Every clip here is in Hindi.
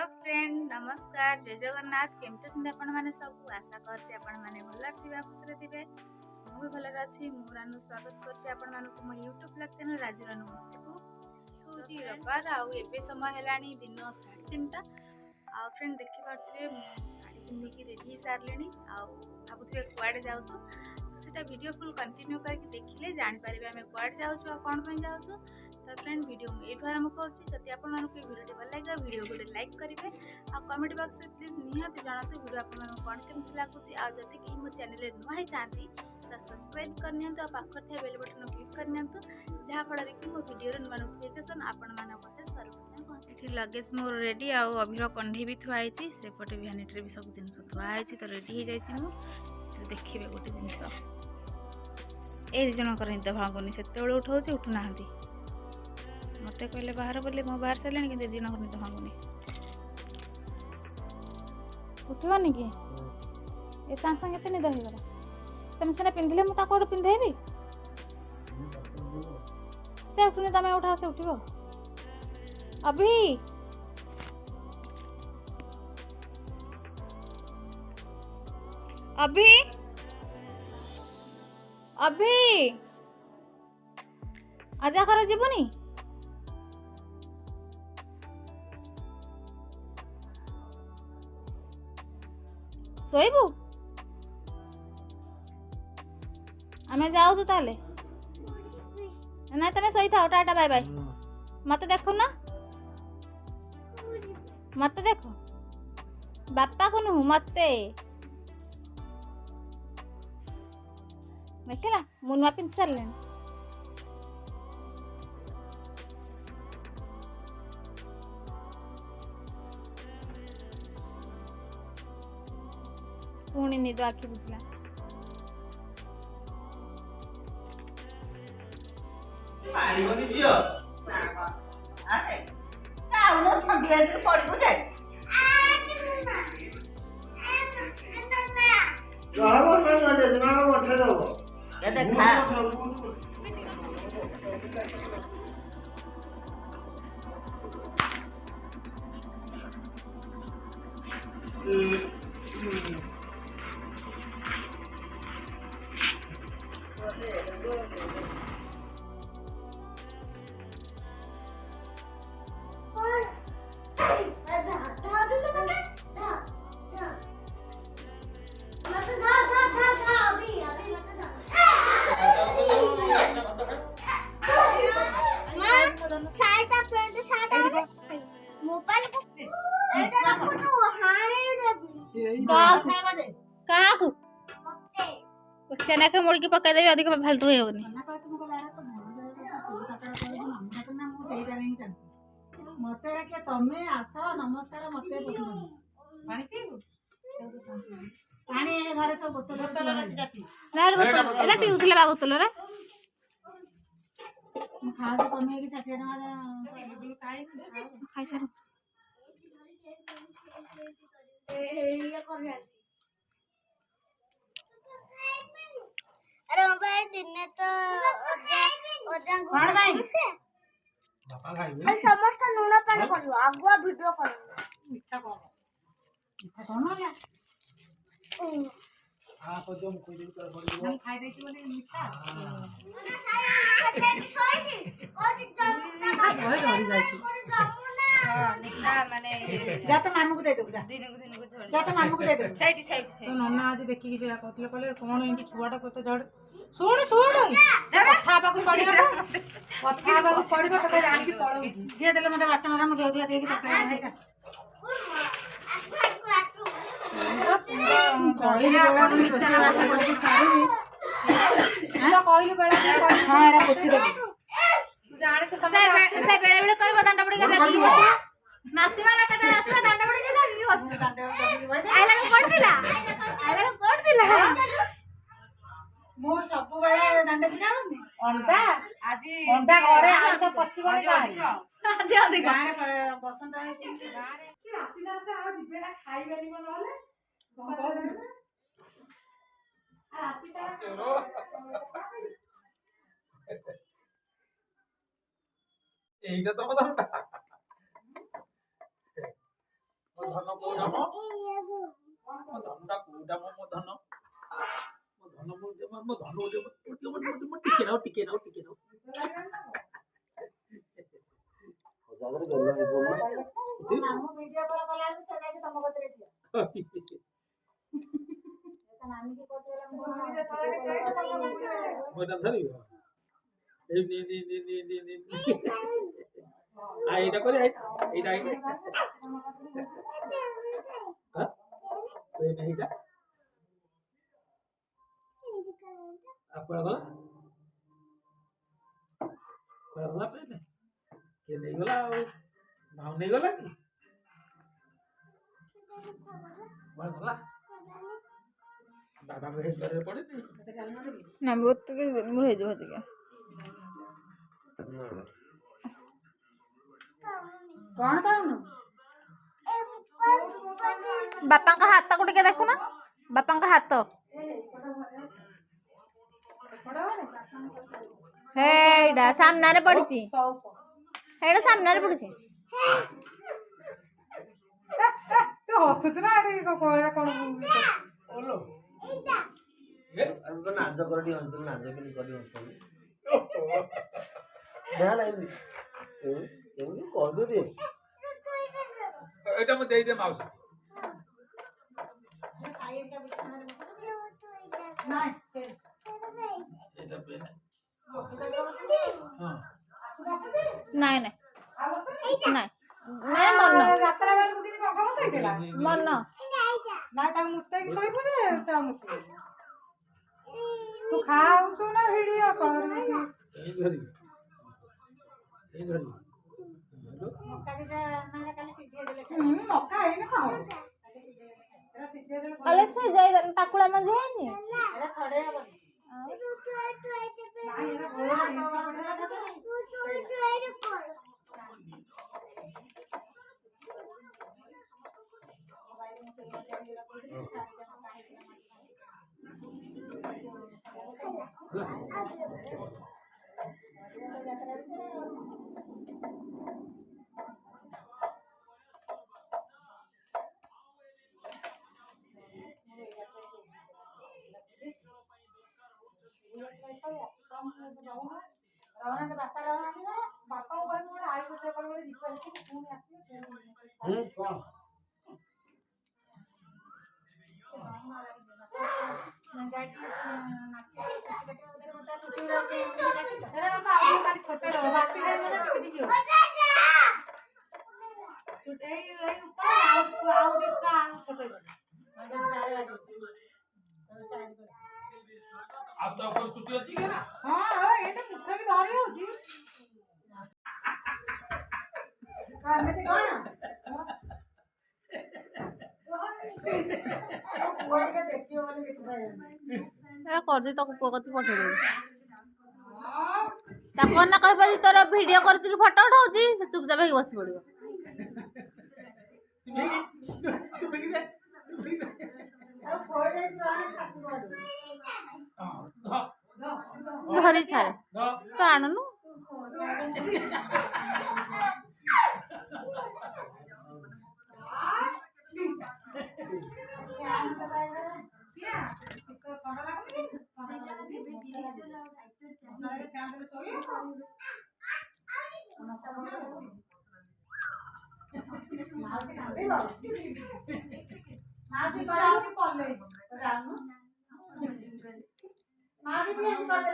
हेलो फ्रेंड नमस्कार जय जगन्नाथ केमती अछंती आपण माने सब आशा करछि आपण माने भल थिबे खुशी थिबे मु भी भल अछि मु रानू स्वागत करछि आपण मानको मो YouTube blog channel Raju Ranu मस्ती को होजी रविवार आ एबे समय हेलानी दिन 3:30 आ फ्रेंड देखि पारथिबे मु साड़ी पिन्हि की रेडी सारलेनी आ भाबुथिबे कुआडे जाउछु तो सेटा वीडियो फुल कंटिन्यू करके देखिले जानि परिबे हमें कुआडे जाउछु आ कोन पय जाउछु। तो फ्रेंड वीडियो ये आरंभ करुँच आपको वीडियो भल लगे वीडियो को लाइक करेंगे आ कमेंट बॉक्स में प्लीज निहाती जानते वीडियो आपको कौन केमती लगुच आदि कहीं मो चैनल नुआ ही था तो सब्सक्राइब करनी पाखर थे बेल बटन क्लिक करनी जहाँफल कि मो वीडियो नुआ नोटिफिकेशन आपटे सर्वप्रथम लगेज मोर रेडी आ अभिर कंढे भी थुआई सेपटे भ्यानिटी भी सब जिन थुआई तो रेडी हो जाए देखिए गोटे जिनस ए जनकर निद भांगुनी से उठाऊँ उठुना मत कहले बाहर बोले मो बाहर सारे कि दीदी निद भांगुनी उठवानी कि ए सांग सांग के निद होगा तुम सीना पिंधिले मुझे पिंधेबी से उठुनी तुम उठा से उठो अभी अभी अभी आजा कर जीवनी सोईबू आमे जाऊ तो ताले ना तुम सही था टाटा बाय बाय मत देखो ना मत देखो बापा को नुह मते देखला मु नुआ पिंध सारे पुणी निद आखि बुझला मारिबनी जियो आसे काउनो ठंडी आसे पड़िबो जाय जाबो न दे ना उठे दबो ये देखा चना के मुड़ के पका देबे अधिक फालतू हेबनी मते के तमे आस नमस्कार मते पसंद पानी पीबू पानी घरे सब बोतल बोतल रखी पी नार बोतल एला पीउथले बा बोतल रे खास कमे की 60 टका खाई सारू ये कर जाती अरे मोबाइल दिने तो ओजा कौन भाई बापा खाइबे अरे समस्त नुना पानी करियो आगुआ वीडियो करियो मिठा कौन होला आ को जो कोई दिन कर बोलियो हम खाई देती बोले मिठा ओए डरी जाई जा तो मामू को दे दो जा तो मामू को दे दो तो नन्ना आज देखि कि जेला कहतले कहले कोन एंती छुआटा कत जड़ सुन सुन कथा बाकु पड़ी हो कथा बाकु पड़ी हो तो जान की पड़ो जे देले मते वासना रा मते दिया देकी तक कहली बेला पुनी बसे वास सब सारी तो कहली बेला हां रा पोछि दे तू जाने तो से बेले बेले करबो दांडा पड़ी के लागी बसी नाती वाला कते आसबा दांडा पड़ी के लागी बसी आइला पड़ दिला मो सब बेला दांडा छिनावनी अंडा अंडा घरे आ सब पसिबो नहीं आज अधिक गारे बसंत है कि गारे कि राती दास आ जिबेला खाई बेली मन वाले कौन कह आ राती ता এইটা তো কথা धन कोडा मो धनटा कोडा मो धन मो धन टिके नाउ जागर गल्ला है बोल नामो वीडियो कॉल कला से जाके तम कतरे दिया एता नानी के कोतला मोटा धरी नी आइटा करे आइटा हां एटा आपन गला पे के नहीं गला भाव नहीं गला की बोल गला बाबा के घर पड़े थी ना बहुत के मुर हे जो हती के कौन पाउनु बापा का हाथ को टिके देखु ना बापा का हाथ हेडा सामने रे पड़ची हेडा सामने रे पड़ची तो हसुत ना अरे को कोरा कोन बोलो ए अब तो नाच करडी हंस नाच के करी हंस ना ना एमनी कर दो रे एटा म दे दे माउस नहीं एटा पे हां नहीं नहीं नहीं मेरा मन यात्रा बेल दिन पंखा बसैला मन ना ता मुत्ते की सोई पड़े से मुत्ते तू खाऊ छु ना वीडियो कर ए घरी मक्का दिटा माने काली सिझे देले मक्का है ना खाओ एरा सिझे देले अले से जाई ताकुला मन जाई छी एरा छड़े हबन ना एरा बोला रवना के बापा रवना के बापा को कहन मोर आई पूजा करबे दीप आसी पुनी आसी कौन मैं जाके अरे बाबा आप काली छोटे रहो बाकी के मत दियो छोटे ही ऊपर आओ दिखा छोटे मैं सारे बाटी आप तो अपन छुट्टी अछि के ना हां ये तो मुठा भी धरे होजी हां मैं तो कोन कोई के देखियो वाले देख भाई एरा कर दे तो पकती पठे दे ता कोन ना कहबा जी तोर वीडियो करछि कि फोटो उठाउछि से चुपचाप हे बस पड़ियो और कोई नहीं वाले खासी वाले धरी छाए तो आणनु मासी कराओ कि पल्ले जानू मासी भी ऐसे कर दे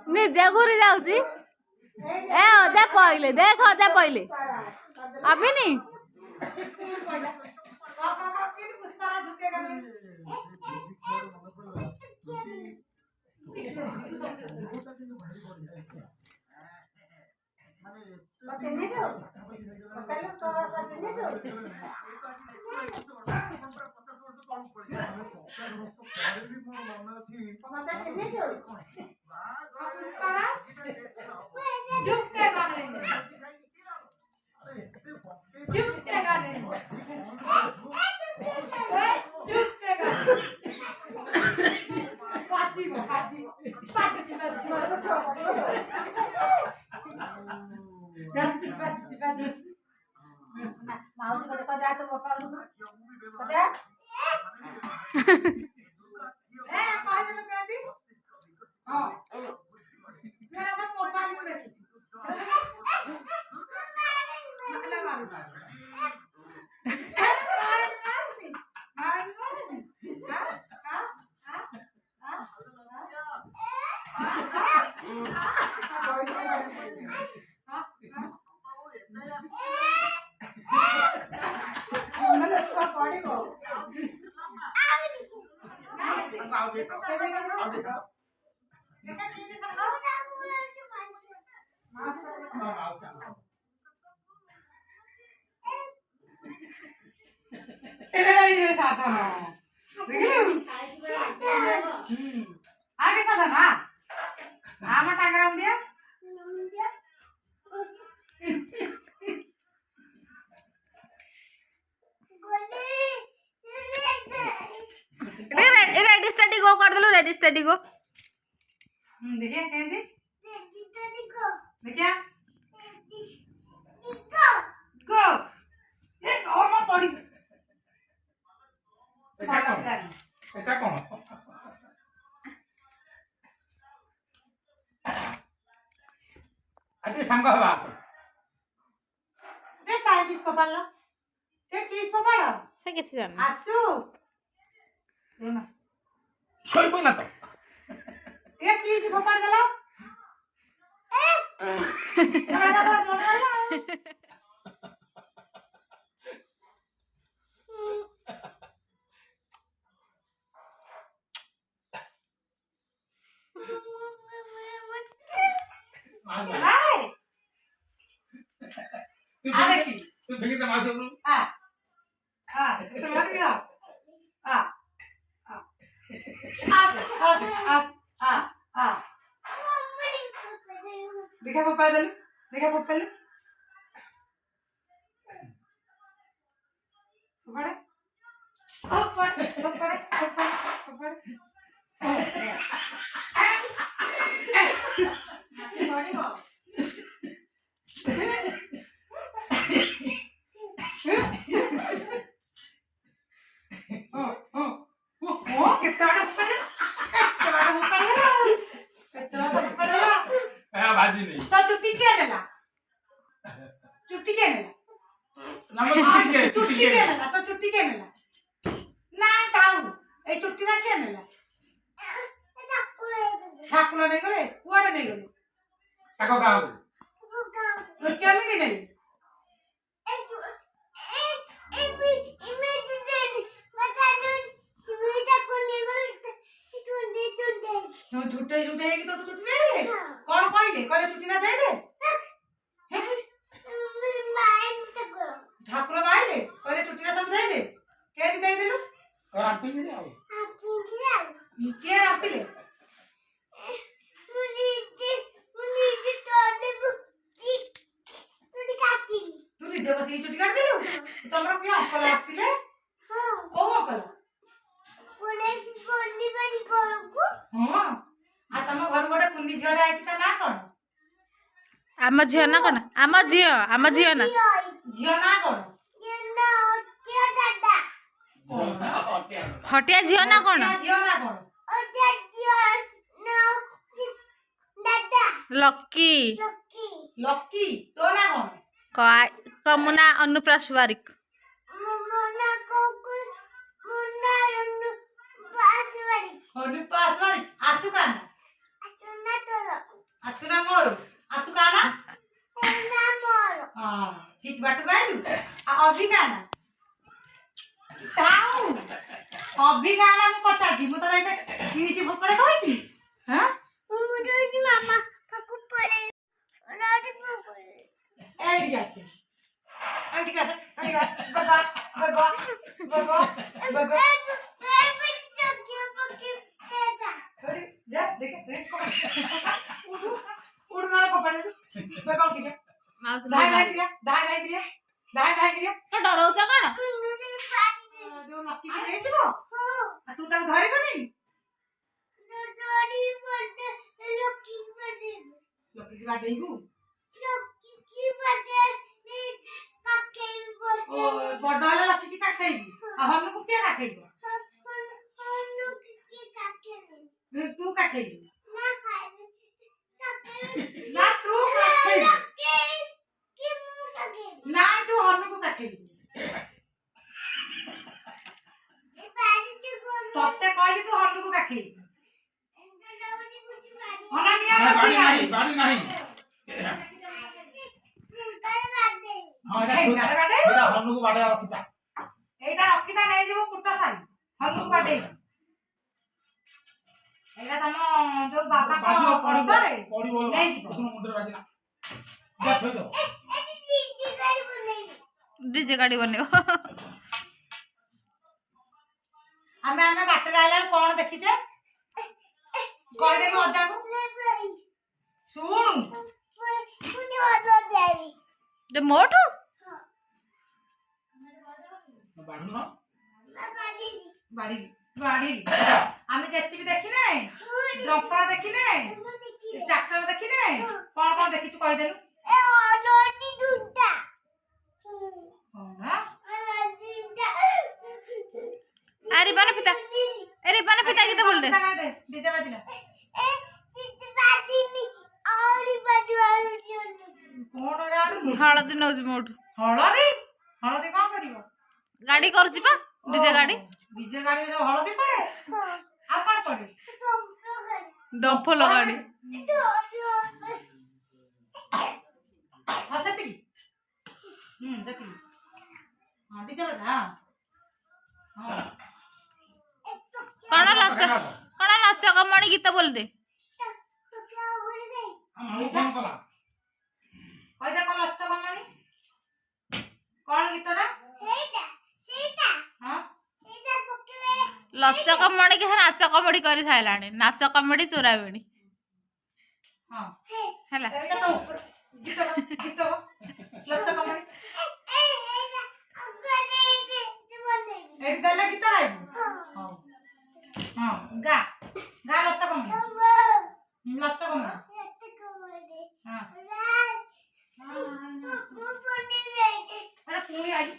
निजे घुरी जाउछि ए अजा पहिले देख अजा पहिले अभी नहीं पुष्पारा झुकेगा नहीं କହିଦେଲୁ କେମିତି? ହଁ ମୋବାଇଲ ଦେଖୁଛି। आगे साधन आमा टांगरा दिया रेडी स्टडी गो कर देलु रेडी स्टडी गो देखिए कैसे देखिए गो ये और मत पड़ी এটা কোন আরে সাঙ্গ হবা আছে देख काय किसको पालो देख किसको पालो से किसी जान आसु देना সই পই না তো ये किसको पाड़ देलो তুই ভেঙে দে মাছ ধরু तुम्हारे क्या देखा पापा दल देखा पापा ले पकड़े पकड़े पकड़े বাজি নেই तो चुट्टी क्या देला चुट्टी क्या देला নাম্বার কি चुट्टी क्या देला तो चुट्टी क्या देला ना ताऊ ए चुट्टी ना क्या देला ठाकुर नहीं गले कुआड़े नहीं गले টাকা দাও तो क्या नहीं नहीं तो झूठे झूठे है कि तो छुट्टी नहीं दे कौन कहले कहले छुट्टी ना दे दे ठाकुर माइले कहले छुट्टी ना सब दे दे के दे देलु और आपी दे आओ के रापिले तू निजे बस ये छुट्टी काट देलु तमरा के अकल आपिले को अकल हां आ तम घर गोटे कुनी झियोडा आइछि त ना कोन आम झियो ना कोन आम झियो ना झियो ना कोन हटिया झियो ना कोन झियो ना कोन लक्की लक्की तो ना कोन कमुना अनुप्रास बारिक होडु पास वाली आसु काना अछुना मोर आसु काना हां ठीक बाटू गाइलु आ अभी काना ताऊ अभी काना मु कथा दी मु त दाइते किसी भोकड़े कहछि हां एडी गाছে बाबा बाबा बाबा बाबा जा देख उड़ मारा पकड़े बेगाव ठीक है माउस दाई दाई दिया तो डरौछ कोन जो नक्की के देथिबो तू ता धरि बनी लकी बा देगु ओ बडला लकी की काखेई आ हम को क्या काखेई କାଖେଇ ନା ଖାଇବି ନା ତୁ କାଖେଇ କି ମୁଁ ଖାଇବି ନା ତୁ ହନୁକୁ କାଖେଇ ଏ ପାଣି କୋନ ତତେ କହିଲି ତୁ ହନୁକୁ କାଖେଇ ଏଣ୍ଡାଉନି କୁଟି ପାଣି ଅନାମିଆ ବାଡ଼ି ନାହିଁ ଅଛି ବାଡ଼ି ନାହିଁ ତାର ବାଡେ ହଁ ଠେଙ୍ଗାରେ ବାଡ଼େଇ ଏଇଟା ହନୁକୁ ବାଡ଼େଇବା ରଖିଥା ଏଇଟା ରଖିଥା ନେଇଯିବ କୁଟ ସାରି ହନୁକୁ ବାଡ଼େଇ ଏଇଟା ତମ ଯୋଉ ବାବାଙ୍କ ବାଜିବ ପର୍ବରେ ପଡ଼ିବ ନେଇଯିବ ଦେଖୁନ ମୁଣ୍ଡରେ ବାଜିଲା ଯା ଥୋଇଦବ ଏଠି ଜିଜି ଗାଡ଼ି ବନେଇ ଡିଜେ ଗାଡ଼ି ବନେଇବ। ଆମେ ବାଟରେ ଆଇଲା ବେଳକୁ କଣ ଦେଖିଛେ କହିଦେବି ଅଜାକୁ ଶୁଣୁ ପୁଣି ଅଦର ଯାଇ ଯେ ମୋଠୁ ବାଡ଼ୁନ ପାଣି ବାଡ଼ି ବାଡ଼ି ଆମେ ଜେସିବି ଦେଖିନେ ଡମ୍ପର ଦେଖିନେ ଟ୍ରାକ୍ଟର ଦେଖିନେ କଣ କଣ ଦେଖିଛୁ କହିଦେଲୁ ଏ ଅଦରଟି ଦୁଟା କଣ ଆରେ ବାନା ପିତା ଆରେ ବାନା ପିତା ଗୀତ ବୋल दे ଡିଜେ ବାଜିଲା ଏ ଚିଟି ବାଟିନି ଆଉରି ବାଟିବାରୁ କଣ ରାଡୁ ହଳଦୀ ନଉଛି ମୋଠୁ ହଳଦୀ ହଳଦୀ କଣ କରିବ ଗାଡ଼ି କରୁଛି ପା ଡିଜେ ଗାଡ଼ି ଡିଜେ ଗାଡିରେ ଯୋଉ ହଳଦୀ ପଡେ ଆଉ କଣ ପଡେ ଡମ୍ଫଲ ଗାଡ଼ି ହଁ ସେତିକି ସେତିକି ହଁ ଡିଜେ ବାଜା ହଁ କଣ ନାଚ କମଣି ଗୀତ ବୋल दे ଆମକୁ ଫୋନ କଲା କହିଦେ କଣ ଲଚ କମଣି କଣ ଗୀତଟା ହଁ ଲଚ କମଣି କି ନାଚ କମେଡି କରି ସାଇଲାଣି ନାଚ କମେଡି ଚୋରାବେଣି ହଁ ହେଲା ଏଇଟା ତ ଉପରେ ଗୀତ ଗୀତ ଲଚ କମଣି ଏଠି ତାହେଲେ ଗୀତ ଗାଇବୁ ହଉ ହଁ ଗା ଗା ଲଚ କମଣି ଲଚ କମଣି ହଁ ପୁଣି ଆଜି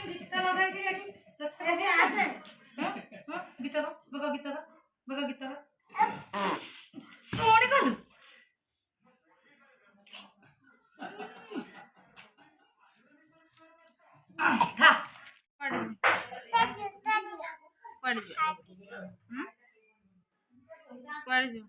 ଗୀତ ଲଗାଇକି ଏଠି ଆସେ ଗୀତ ବଗ ଗୀତ ପୁଣି କଲୁ ଖା କୁଆଡ଼େ ଯିବ କୁଆଡ଼େ ଯିବ